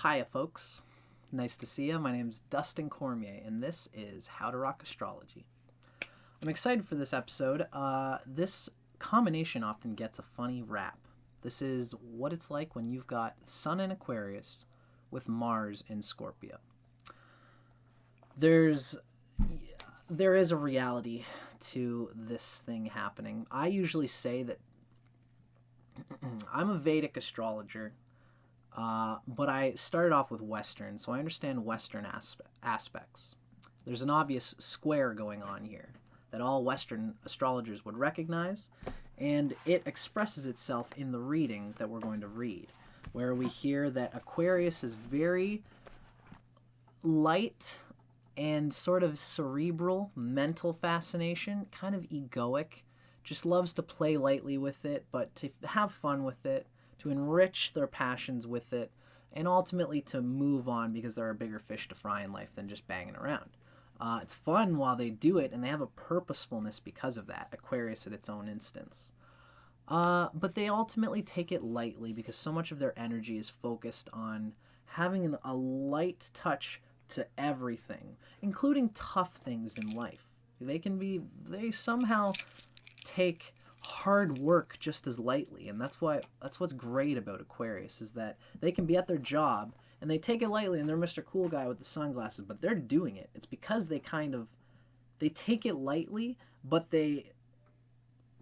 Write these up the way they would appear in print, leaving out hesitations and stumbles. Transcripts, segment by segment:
Hiya, folks. Nice to see you. My name is Dustin Cormier, and this is How to Rock Astrology. I'm excited for this episode. This combination often gets a funny rap. This is what it's like when you've got Sun in Aquarius with Mars in Scorpio. There is a reality to this thing happening. I usually say that I'm a Vedic astrologer, but I started off with Western, so I understand Western aspects. There's an obvious square going on here that all Western astrologers would recognize, and it expresses itself in the reading that we're going to read, where we hear that Aquarius is very light and sort of cerebral, mental fascination, kind of egoic, just loves to play lightly with it, but to have fun with it, to enrich their passions with it, and ultimately to move on because there are bigger fish to fry in life than just banging around. It's fun while they do it, and they have a purposefulness because of that, Aquarius at its own instance. But they ultimately take it lightly because so much of their energy is focused on having a light touch to everything, including tough things in life. They somehow take hard work just as lightly, and that's what's great about Aquarius, is that they can be at their job and they take it lightly and they're Mr. Cool Guy with the sunglasses, but they're doing it. It's because they take it lightly, but they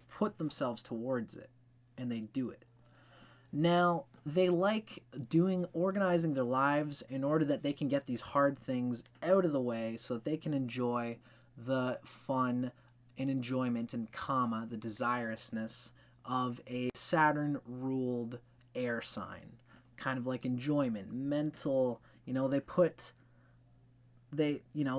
put themselves towards it and they do it. Now, they like organizing their lives in order that they can get these hard things out of the way so that they can enjoy the fun and enjoyment and the desirousness of a Saturn-ruled air sign. Kind of like enjoyment, mental,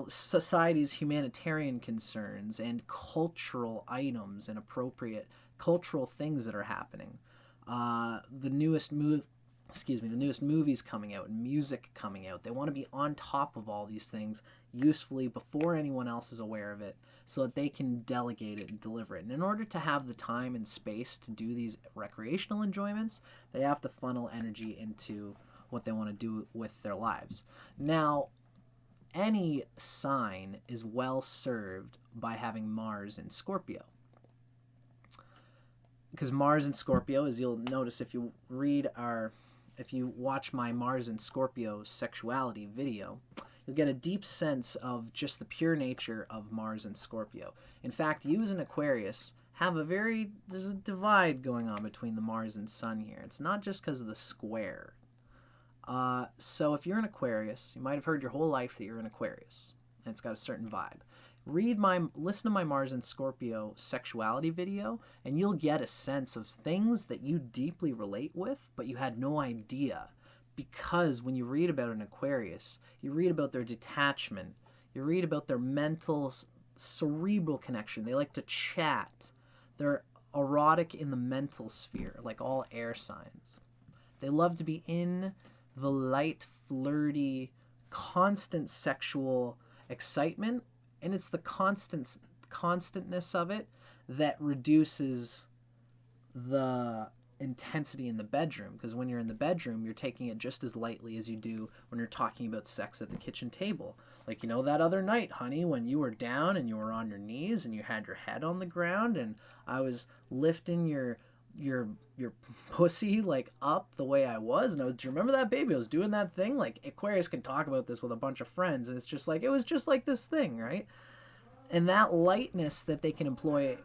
society's humanitarian concerns and cultural items and appropriate cultural things that are happening. The newest movies coming out and music coming out. They want to be on top of all these things usefully before anyone else is aware of it so that they can delegate it and deliver it. And in order to have the time and space to do these recreational enjoyments, they have to funnel energy into what they want to do with their lives. Now, any sign is well served by having Mars in Scorpio. Because Mars in Scorpio, as you'll notice if you watch my Mars and Scorpio Sexuality video, you'll get a deep sense of just the pure nature of Mars and Scorpio. In fact, you as an Aquarius there's a divide going on between the Mars and Sun here. It's not just because of the square. So if you're an Aquarius, you might have heard your whole life that you're an Aquarius, and it's got a certain vibe. Listen to my Mars and Scorpio Sexuality video, and you'll get a sense of things that you deeply relate with, but you had no idea. Because when you read about an Aquarius, you read about their detachment, you read about their mental, cerebral connection. They like to chat. They're erotic in the mental sphere, like all air signs. They love to be in the light, flirty, constant sexual excitement, and it's the constantness of it that reduces the intensity in the bedroom, because when you're in the bedroom, you're taking it just as lightly as you do when you're talking about sex at the kitchen table. Like, that other night, honey, when you were down and you were on your knees and you had your head on the ground and I was lifting your pussy like up the way I was, and do you remember that, baby? I was doing that thing. Like, Aquarius can talk about this with a bunch of friends, and it's just like, it was just like this thing, right? And that lightness that they can employ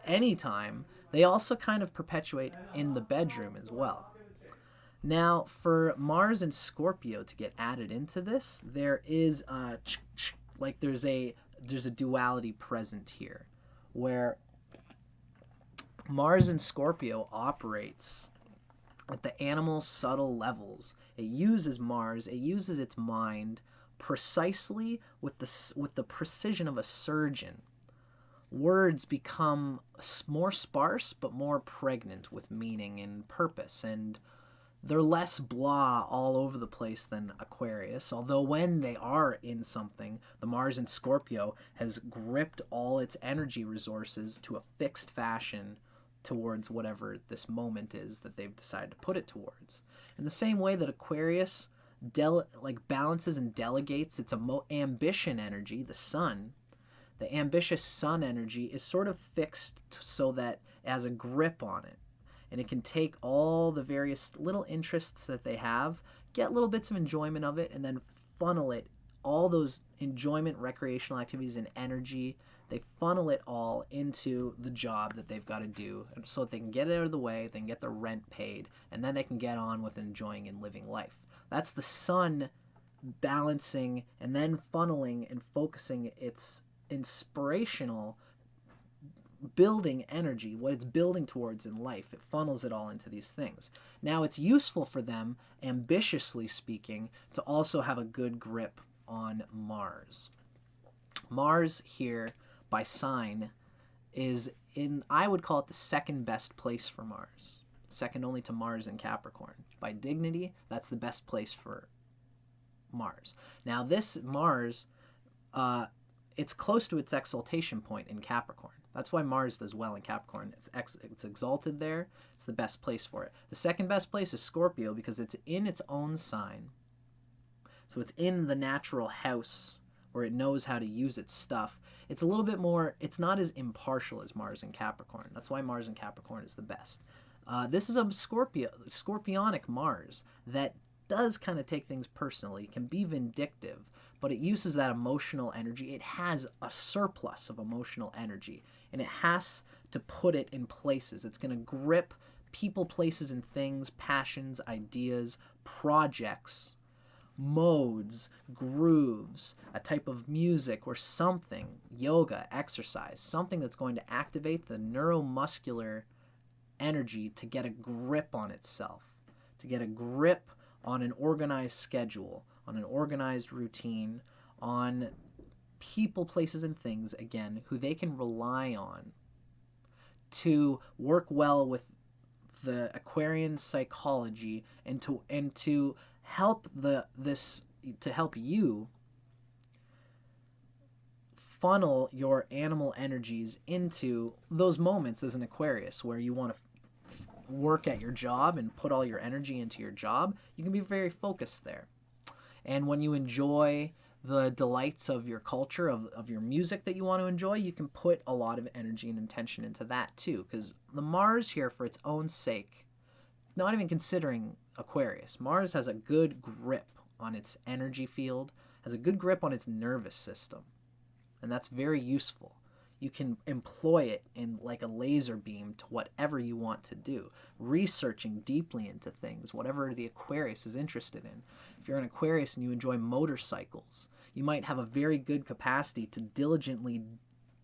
anytime, they also kind of perpetuate in the bedroom as well. Now, for Mars and Scorpio to get added into this, there is there's a duality present here, where Mars and Scorpio operates at the animal subtle levels. It uses Mars, it uses its mind precisely with the precision of a surgeon. Words become more sparse but more pregnant with meaning and purpose, and they're less blah all over the place than Aquarius, although when they are in something, the Mars in Scorpio has gripped all its energy resources to a fixed fashion towards whatever this moment is that they've decided to put it towards. In the same way that Aquarius like balances and delegates its ambition energy, the sun. The ambitious sun energy is sort of fixed so that it has a grip on it. And it can take all the various little interests that they have, get little bits of enjoyment of it, and then funnel it, all those enjoyment, recreational activities, and energy, they funnel it all into the job that they've got to do so that they can get it out of the way, they can get their rent paid, and then they can get on with enjoying and living life. That's the sun balancing and then funneling and focusing its inspirational building energy, what it's building towards in life. It funnels it all into these things. Now it's useful for them, ambitiously speaking, to also have a good grip on Mars. Mars here by sign is in, I would call it the second best place for Mars. Second only to Mars in Capricorn. By dignity, that's the best place for Mars. Now this Mars, it's close to its exaltation point in Capricorn. That's why Mars does well in Capricorn. It's exalted there. It's the best place for it. The second best place is Scorpio because it's in its own sign. So it's in the natural house where it knows how to use its stuff. It's a little bit more, it's not as impartial as Mars in Capricorn. That's why Mars in Capricorn is the best. This is a scorpionic Mars that does kind of take things personally. It can be vindictive, but it uses that emotional energy. It has a surplus of emotional energy, and it has to put it in places. It's going to grip people, places, and things, passions, ideas, projects, modes, grooves, a type of music or something, yoga, exercise, something that's going to activate the neuromuscular energy to get a grip on itself, to get a grip on an organized schedule, on an organized routine, on people, places, and things, again, who they can rely on to work well with the Aquarian psychology and to help help you funnel your animal energies into those moments as an Aquarius where you want to work at your job and put all your energy into your job. You can be very focused there. And when you enjoy the delights of your culture, of your music that you want to enjoy, you can put a lot of energy and intention into that too. Because the Mars here, for its own sake, not even considering Aquarius, Mars has a good grip on its energy field, has a good grip on its nervous system. And that's very useful. You can employ it in like a laser beam to whatever you want to do, researching deeply into things, whatever the Aquarius is interested in. If you're an Aquarius and you enjoy motorcycles, you might have a very good capacity to diligently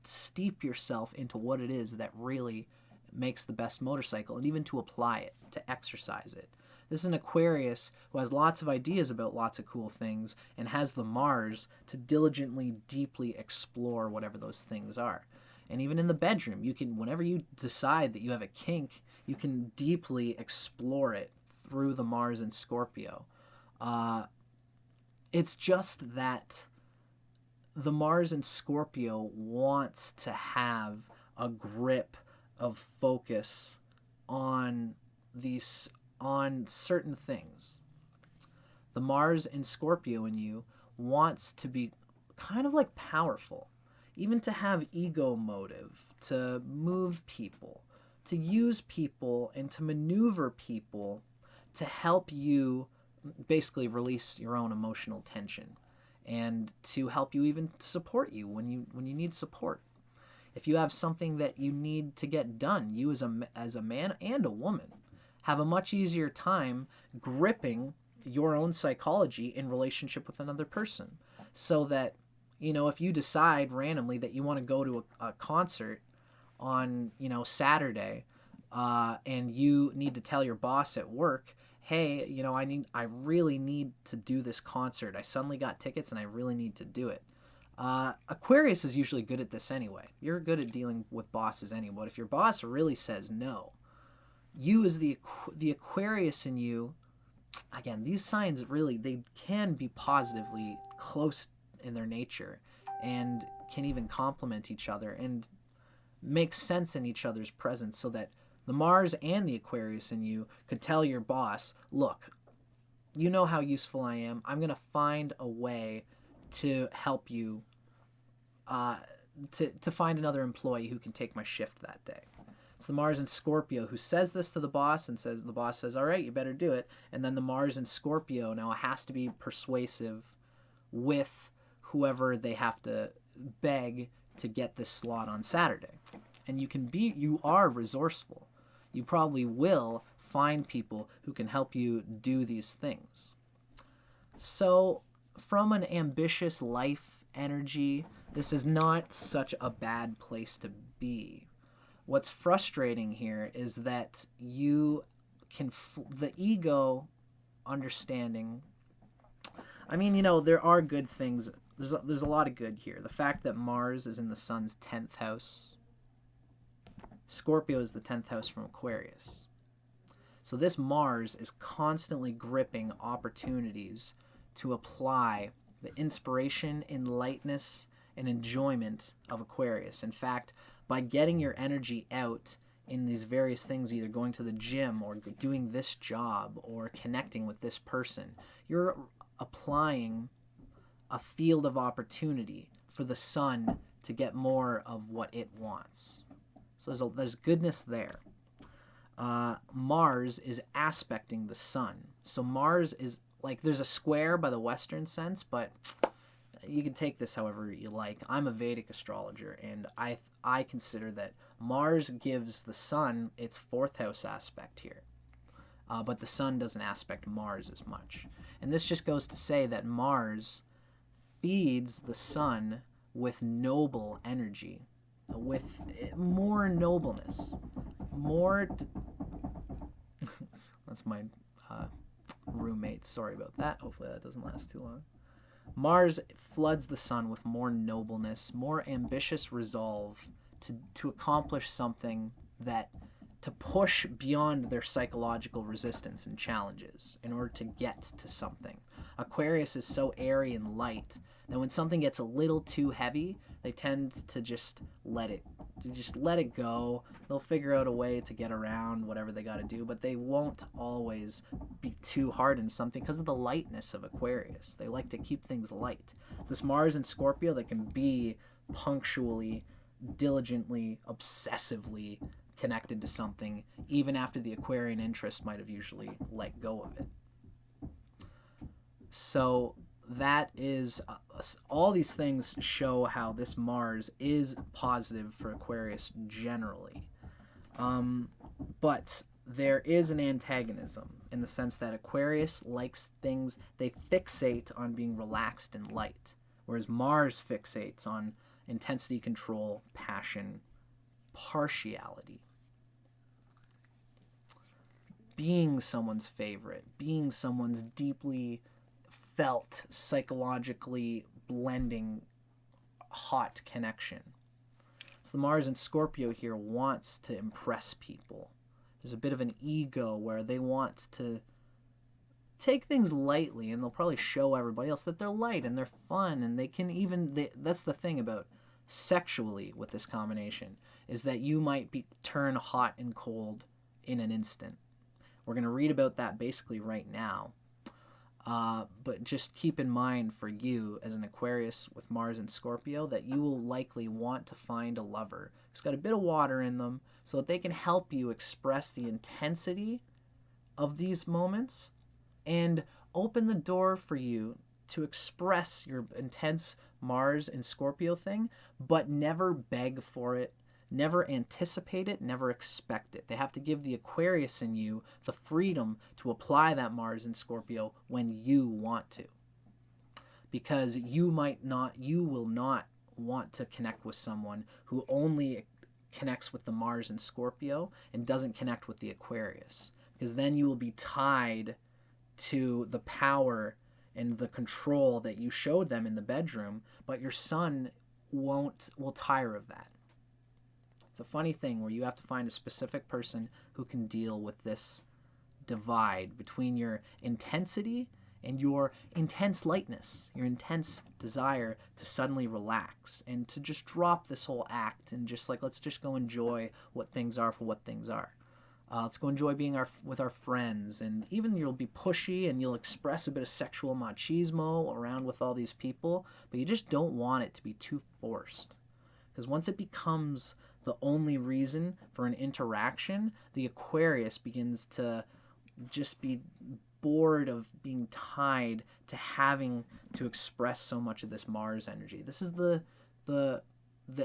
steep yourself into what it is that really makes the best motorcycle, and even to apply it, to exercise it. This is an Aquarius who has lots of ideas about lots of cool things and has the Mars to diligently, deeply explore whatever those things are. And even in the bedroom, you can, whenever you decide that you have a kink, you can deeply explore it through the Mars and Scorpio. It's just that the Mars and Scorpio wants to have a grip of focus on certain things. The Mars in Scorpio in you wants to be kind of like powerful, even to have ego motive, to move people, to use people, and to maneuver people to help you basically release your own emotional tension, and to help you even support you when you need support. If you have something that you need to get done, you as a man and a woman have a much easier time gripping your own psychology in relationship with another person. So that, if you decide randomly that you want to go to a concert on, Saturday, and you need to tell your boss at work, hey, I really need to do this concert. I suddenly got tickets and I really need to do it. Aquarius is usually good at this anyway. You're good at dealing with bosses anyway. But if your boss really says no, you as the Aquarius in you, again, these signs really, they can be positively close in their nature and can even complement each other and make sense in each other's presence, so that the Mars and the Aquarius in you could tell your boss, look, you know how useful I am. I'm going to find a way to help you to find another employee who can take my shift that day. It's the Mars and Scorpio who says this to the boss, and the boss says, all right, you better do it. And then the Mars and Scorpio now has to be persuasive with whoever they have to beg to get this slot on Saturday. And you are resourceful. You probably will find people who can help you do these things. So from an ambitious life energy, this is not such a bad place to be. What's frustrating here is that you can, the ego understanding, I mean, there are good things. There's a lot of good here. The fact that Mars is in the sun's 10th house. Scorpio is the 10th house from Aquarius. So this Mars is constantly gripping opportunities to apply the inspiration, enlightenment, and enjoyment of Aquarius. In fact, by getting your energy out in these various things, either going to the gym or doing this job or connecting with this person, you're applying a field of opportunity for the sun to get more of what it wants. So there's goodness there. Mars is aspecting the sun. So Mars is like, there's a square by the Western sense, but you can take this however you like. I'm a Vedic astrologer, and I consider that Mars gives the sun its 4th house aspect here. But the sun doesn't aspect Mars as much. And this just goes to say that Mars feeds the sun with noble energy, with more nobleness, more... That's my roommate. Sorry about that. Hopefully that doesn't last too long. Mars floods the sun with more nobleness, more ambitious resolve to accomplish something, to push beyond their psychological resistance and challenges in order to get to something. Aquarius is so airy and light that when something gets a little too heavy, they tend to just let it go. They'll figure out a way to get around whatever they got to do, but they won't always be too hard in something because of the lightness of Aquarius. They like to keep things light. It's this Mars and Scorpio that can be punctually, diligently, obsessively connected to something, even after the Aquarian interest might have usually let go of it. So that is, all these things show how this Mars is positive for Aquarius generally. But there is an antagonism in the sense that Aquarius likes things, they fixate on being relaxed and light, whereas Mars fixates on intensity, control, passion, partiality. Being someone's favorite, being someone's deeply felt, psychologically blending, hot connection. So the Mars and Scorpio here wants to impress people. There's a bit of an ego where they want to take things lightly, and they'll probably show everybody else that they're light and they're fun, and they can even, that's the thing about sexually with this combination, is that you might turn hot and cold in an instant. We're going to read about that basically right now. But just keep in mind for you as an Aquarius with Mars and Scorpio that you will likely want to find a lover who's got a bit of water in them so that they can help you express the intensity of these moments and open the door for you to express your intense Mars and Scorpio thing, but never beg for it, never anticipate it, never expect it. They have to give the Aquarius in you the freedom to apply that Mars and Scorpio when you want to. Because you will not want to connect with someone who only connects with the Mars and Scorpio and doesn't connect with the Aquarius. Because then you will be tied to the power and the control that you showed them in the bedroom, but your sun will tire of that. It's a funny thing where you have to find a specific person who can deal with this divide between your intensity and your intense lightness, your intense desire to suddenly relax and to just drop this whole act and just like, let's just go enjoy what things are for what things are. Let's go enjoy being with our friends. And even you'll be pushy and you'll express a bit of sexual machismo around with all these people, but you just don't want it to be too forced. Because once it becomes the only reason for an interaction, the Aquarius begins to just be bored of being tied to having to express so much of this Mars energy. This is the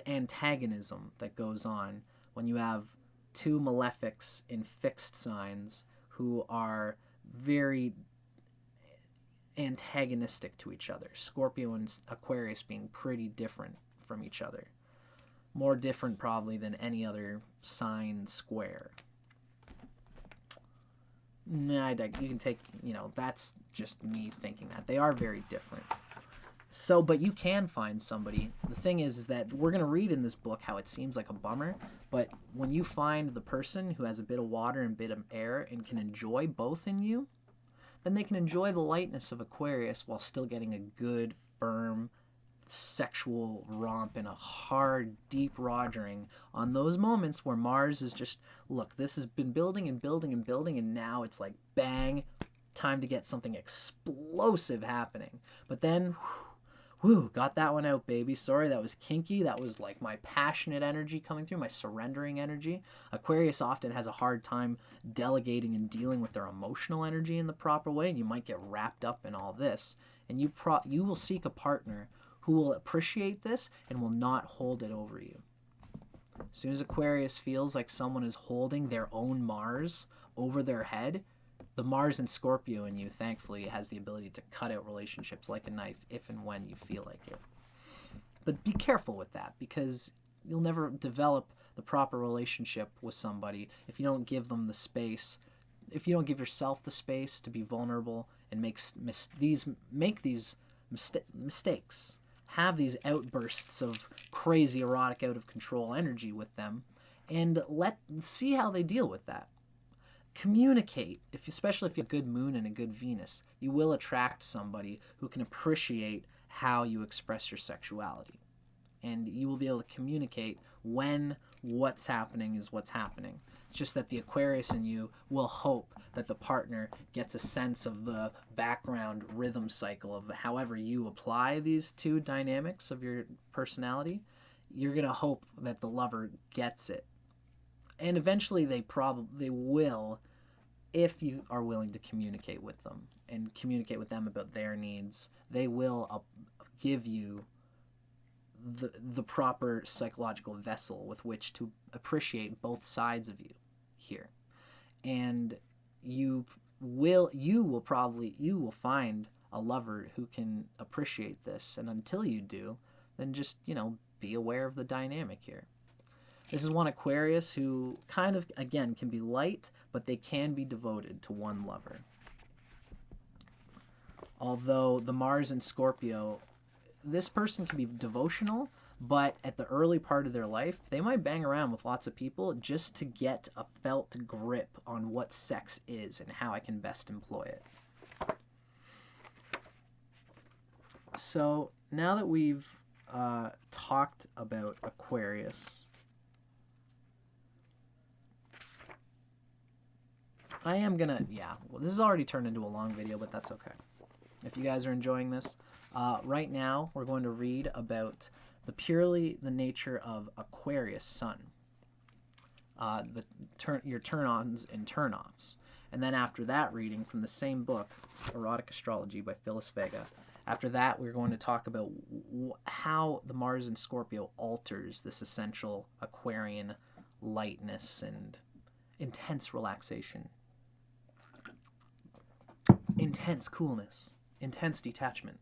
antagonism that goes on when you have two malefics in fixed signs who are very antagonistic to each other. Scorpio and Aquarius being pretty different from each other. More different probably than any other sign square. Nah, you can take, that's just me thinking that. They are very different. So, but you can find somebody. The thing is that we're going to read in this book how it seems like a bummer, but when you find the person who has a bit of water and a bit of air and can enjoy both in you, then they can enjoy the lightness of Aquarius while still getting a good, firm, sexual romp and a hard, deep rogering on those moments where Mars is just, look, this has been building and building and building, and now it's like, bang, time to get something explosive happening. But then, whew, got that one out, baby. Sorry, that was kinky. That was like my passionate energy coming through, my surrendering energy. Aquarius often has a hard time delegating and dealing with their emotional energy in the proper way, and you might get wrapped up in all this. And you will seek a partner who will appreciate this and will not hold it over you. As soon as Aquarius feels like someone is holding their own Mars over their head, the Mars and Scorpio in you, thankfully, has the ability to cut out relationships like a knife if and when you feel like it. But be careful with that, because you'll never develop the proper relationship with somebody if you don't give them the space, if you don't give yourself the space to be vulnerable and make these mistakes. Have these outbursts of crazy, erotic, out of control energy with them, and see how they deal with that. Communicate, especially if you have a good moon and a good Venus. You will attract somebody who can appreciate how you express your sexuality. And you will be able to communicate when what's happening is what's happening. It's just that the Aquarius in you will hope that the partner gets a sense of the background rhythm cycle of however you apply these two dynamics of your personality. You're going to hope that the lover gets it. And eventually they will, if you are willing to communicate with them and communicate with them about their needs. They will give you the proper psychological vessel with which to appreciate both sides of you here. And you will find a lover who can appreciate this. And until you do, then just, be aware of the dynamic here. This is one Aquarius who kind of, again, can be light, but they can be devoted to one lover. Although the Mars and Scorpio, this person can be devotional, but at the early part of their life, they might bang around with lots of people just to get a felt grip on what sex is and how I can best employ it. So now that we've talked about Aquarius, I am gonna, this has already turned into a long video, but that's okay. If you guys are enjoying this, right now we're going to read about the nature of Aquarius Sun, your turn-ons and turn-offs. And then after that reading from the same book, Erotic Astrology by Phyllis Vega, after that we're going to talk about how the Mars and Scorpio alters this essential Aquarian lightness and intense relaxation, intense coolness, intense detachment.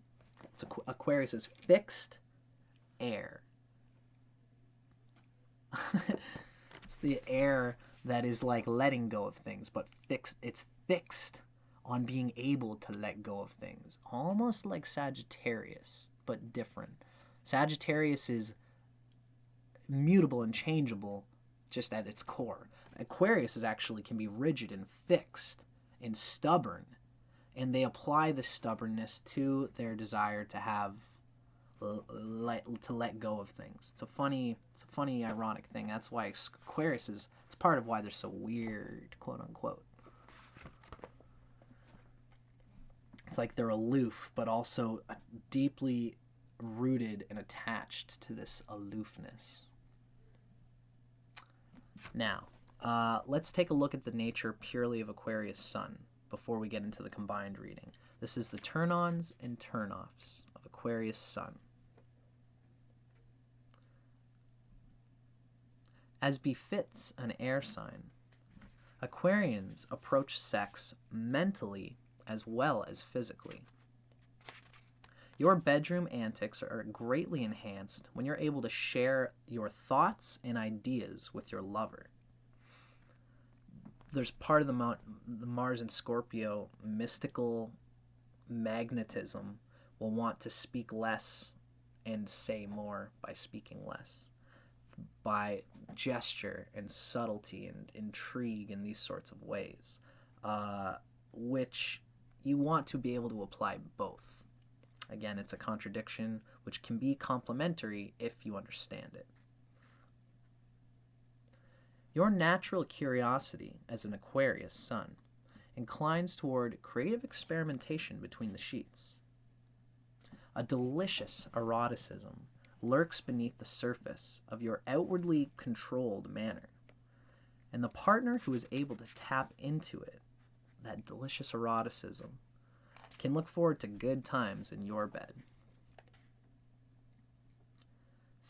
Aquarius is fixed air. It's the air that is like letting go of things, but fixed. It's fixed on being able to let go of things. Almost like Sagittarius, but different. Sagittarius is mutable and changeable just at its core. Aquarius can be rigid and fixed and stubborn, and they apply the stubbornness to their desire to let go of things. It's a funny ironic thing. That's why Aquarius it's It's part of why they're so weird, quote unquote. It's like they're aloof, but also deeply rooted and attached to this aloofness. Now, let's take a look at the nature purely of Aquarius Sun before we get into the combined reading. This is the turn-ons and turn-offs of Aquarius Sun. As befits an air sign, Aquarians approach sex mentally as well as physically. Your bedroom antics are greatly enhanced when you're able to share your thoughts and ideas with your lover. There's part of the Mars and Scorpio mystical magnetism will want to speak less and say more by speaking less, by gesture and subtlety and intrigue in these sorts of ways, which you want to be able to apply both. Again, it's a contradiction which can be complementary if you understand it. Your natural curiosity as an Aquarius Sun inclines toward creative experimentation between the sheets. A delicious eroticism lurks beneath the surface of your outwardly controlled manner, and the partner who is able to tap into it, that delicious eroticism, can look forward to good times in your bed.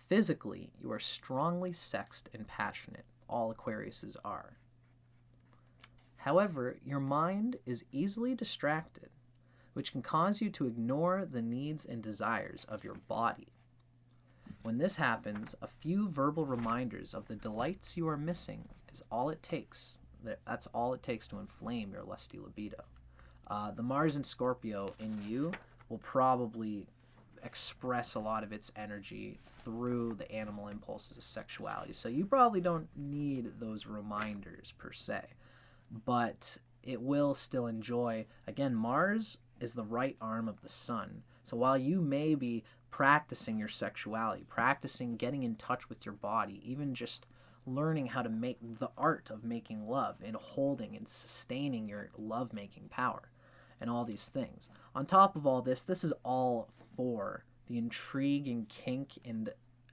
Physically, you are strongly sexed and passionate. All Aquariuses are. However, your mind is easily distracted, which can cause you to ignore the needs and desires of your body. When this happens, a few verbal reminders of the delights you are missing is all it takes. That's all it takes to inflame your lusty libido. The Mars and Scorpio in you will probably express a lot of its energy through the animal impulses of sexuality. So you probably don't need those reminders per se, but it will still enjoy. Again, Mars is the right arm of the sun. So while you may be practicing your sexuality, practicing getting in touch with your body, even just learning how to make the art of making love and holding and sustaining your love-making power and all these things. On top of all this, this is all for the intrigue and kink and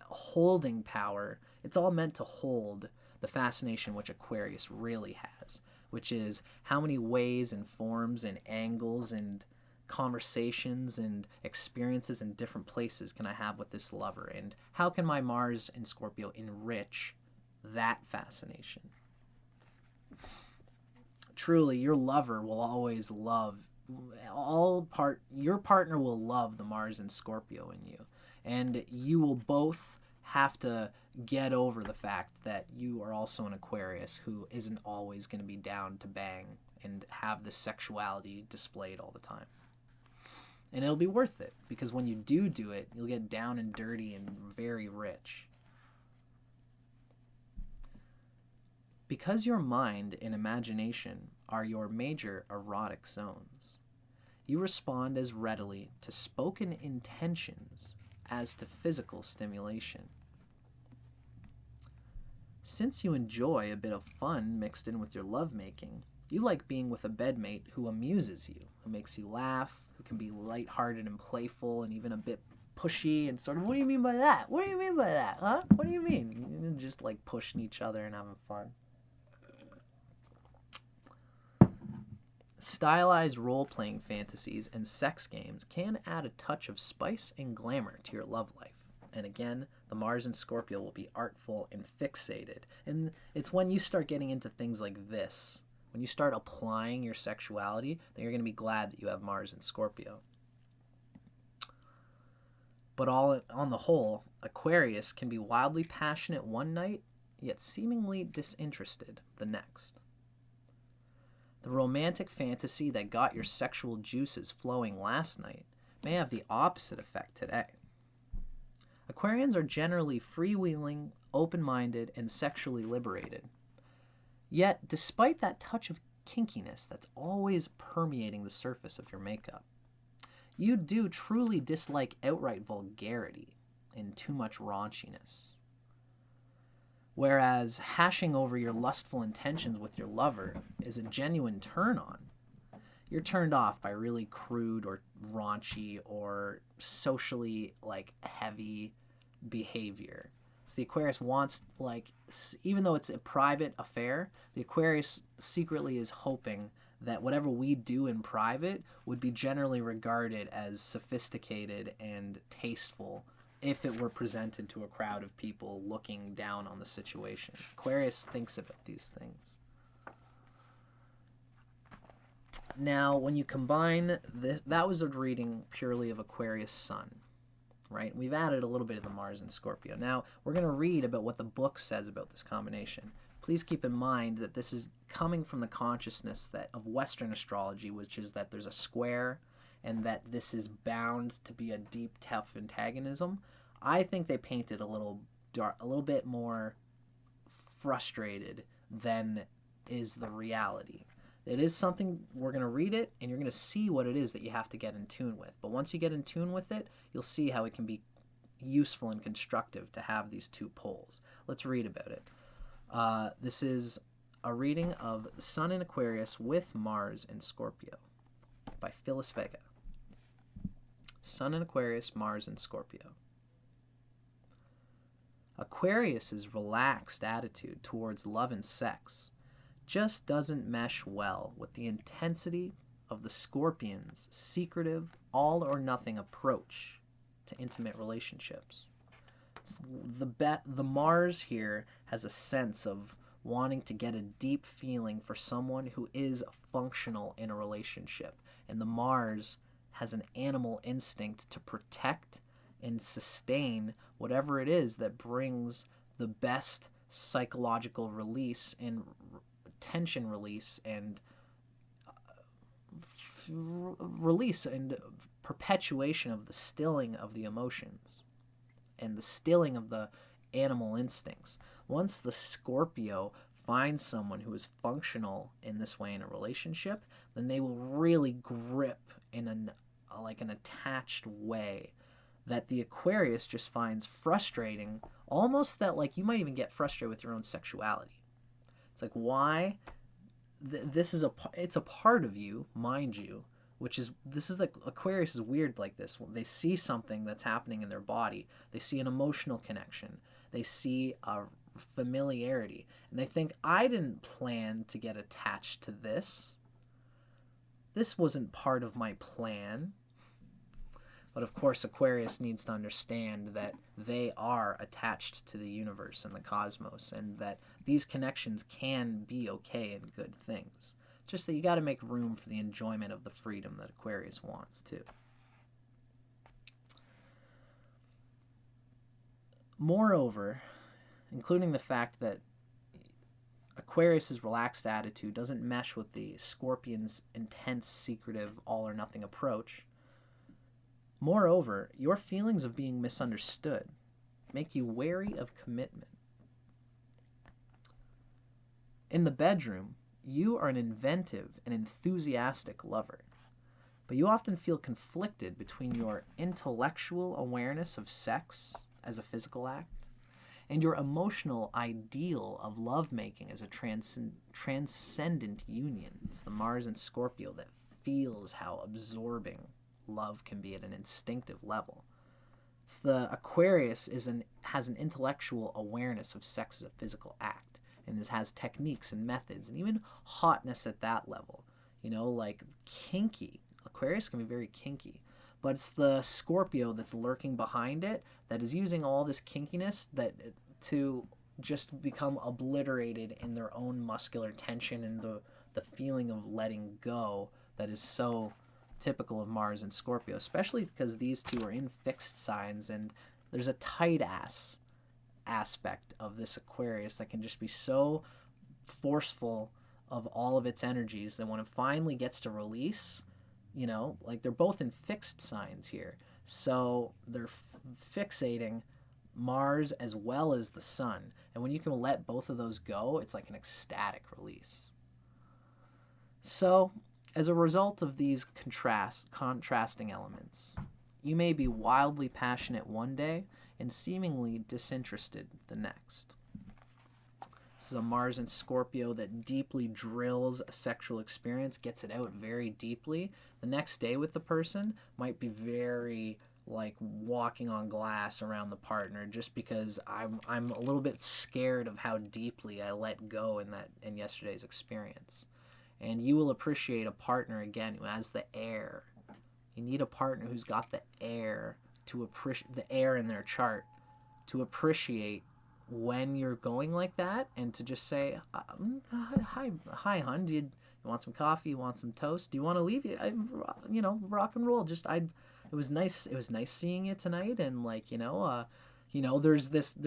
holding power. It's all meant to hold the fascination which Aquarius really has, which is how many ways and forms and angles and conversations and experiences in different places can I have with this lover, and how can my Mars and Scorpio enrich that fascination? Truly, your lover will always love your partner will love the Mars and Scorpio in you, and you will both have to get over the fact that you are also an Aquarius who isn't always going to be down to bang and have this sexuality displayed all the time. And it'll be worth it, because when you do it, you'll get down and dirty and very rich. Because your mind and imagination are your major erotic zones, you respond as readily to spoken intentions as to physical stimulation. Since you enjoy a bit of fun mixed in with your lovemaking, you like being with a bedmate who amuses you, who makes you laugh, who can be lighthearted and playful and even a bit pushy and sort of, what do you mean by that? What do you mean by that? Huh? What do you mean? Just like pushing each other and having fun. Stylized role-playing fantasies and sex games can add a touch of spice and glamour to your love life. And again, the Mars and Scorpio will be artful and fixated. And it's when you start getting into things like this, when you start applying your sexuality, that you're going to be glad that you have Mars and Scorpio. But on the whole, Aquarius can be wildly passionate one night, yet seemingly disinterested the next. The romantic fantasy that got your sexual juices flowing last night may have the opposite effect today. Aquarians are generally freewheeling, open-minded, and sexually liberated. Yet, despite that touch of kinkiness that's always permeating the surface of your makeup, you do truly dislike outright vulgarity and too much raunchiness. Whereas hashing over your lustful intentions with your lover is a genuine turn on. You're turned off by really crude or raunchy or socially like heavy behavior. So the Aquarius wants, like, even though it's a private affair, the Aquarius secretly is hoping that whatever we do in private would be generally regarded as sophisticated and tasteful if it were presented to a crowd of people looking down on the situation. Aquarius thinks about these things. Now, when you combine this, that was a reading purely of Aquarius Sun, right? We've added a little bit of the Mars and Scorpio. Now, we're going to read about what the book says about this combination. Please keep in mind that this is coming from the consciousness that of Western astrology, which is that there's a square and that this is bound to be a deep, tough antagonism. I think they painted a little bit more frustrated than is the reality. It is something, we're going to read it, and you're going to see what it is that you have to get in tune with. But once you get in tune with it, you'll see how it can be useful and constructive to have these two poles. Let's read about it. This is a reading of Sun in Aquarius with Mars in Scorpio by Phyllis Vega. Sun in Aquarius, Mars in Scorpio. Aquarius's relaxed attitude towards love and sex just doesn't mesh well with the intensity of the Scorpion's secretive, all-or-nothing approach to intimate relationships. The Mars here has a sense of wanting to get a deep feeling for someone who is functional in a relationship, and the Mars has an animal instinct to protect and sustain whatever it is that brings the best psychological release and tension release and release and perpetuation of the stilling of the emotions and the stilling of the animal instincts. Once the Scorpio finds someone who is functional in this way in a relationship, then they will really grip in an attached way that the Aquarius just finds frustrating, almost that like you might even get frustrated with your own sexuality. It's like, why? This is it's a part of you, mind you, this is like Aquarius is weird like this. When they see something that's happening in their body, they see an emotional connection, they see a familiarity, and they think, I didn't plan to get attached to this. This wasn't part of my plan. But of course, Aquarius needs to understand that they are attached to the universe and the cosmos, and that these connections can be okay and good things. Just that you got to make room for the enjoyment of the freedom that Aquarius wants too. Moreover, including the fact that Aquarius's relaxed attitude doesn't mesh with the Scorpion's intense, secretive, all-or-nothing approach. Moreover, your feelings of being misunderstood make you wary of commitment. In the bedroom, you are an inventive and enthusiastic lover, but you often feel conflicted between your intellectual awareness of sex as a physical act and your emotional ideal of lovemaking as a transcendent union. It's the Mars and Scorpio that feels how absorbing love can be at an instinctive level. It's the Aquarius has an intellectual awareness of sex as a physical act, and has techniques and methods and even hotness at that level. Like kinky. Aquarius can be very kinky, but it's the Scorpio that's lurking behind it that is using all this kinkiness to just become obliterated in their own muscular tension and the feeling of letting go that is so typical of Mars and Scorpio, especially because these two are in fixed signs, and there's a tight ass aspect of this Aquarius that can just be so forceful of all of its energies that when it finally gets to release, like they're both in fixed signs here, so they're fixating Mars as well as the Sun, and when you can let both of those go, it's like an ecstatic release. So as a result of these contrasting elements, you may be wildly passionate one day and seemingly disinterested the next. This is a Mars and Scorpio that deeply drills a sexual experience, gets it out very deeply. The next day with the person might be very like walking on glass around the partner, just because I'm a little bit scared of how deeply I let go in yesterday's experience. And you will appreciate a partner again who has the air. You need a partner who's got the air to appreciate the air in their chart, to appreciate when you're going like that, and to just say, hi, hon, you want some coffee? You want some toast? Do you want to leave? Rock and roll. It was nice. It was nice seeing you tonight, and there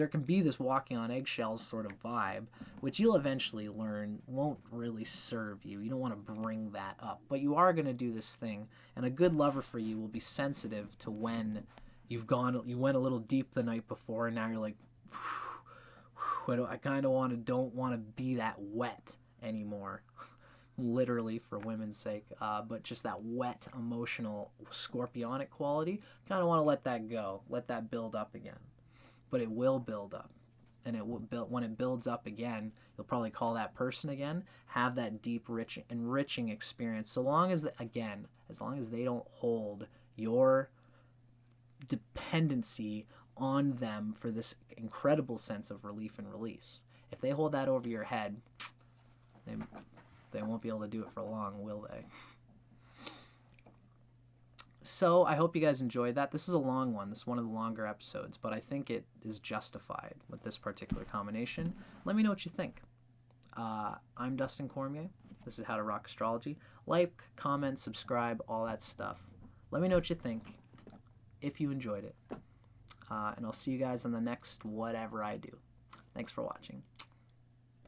can be this walking on eggshells sort of vibe, which you'll eventually learn won't really serve you. You don't want to bring that up, but you are going to do this thing, and a good lover for you will be sensitive to when you went a little deep the night before, and now you're like, I kind of don't want to be that wet anymore. Literally, for women's sake, but just that wet, emotional, scorpionic quality, kind of want to let that go, let that build up again. But it will build up, and when it builds up again, you'll probably call that person again, have that deep, rich, enriching experience. As long as they don't hold your dependency on them for this incredible sense of relief and release. If they hold that over your head, they won't be able to do it for long, will they? So I hope you guys enjoyed that. This is a long one. This is one of the longer episodes, but I think it is justified with this particular combination. Let me know what you think. I'm Dustin Cormier. This is How to Rock Astrology. Like, comment, subscribe, all that stuff. Let me know what you think, if you enjoyed it. And I'll see you guys on the next whatever I do. Thanks for watching.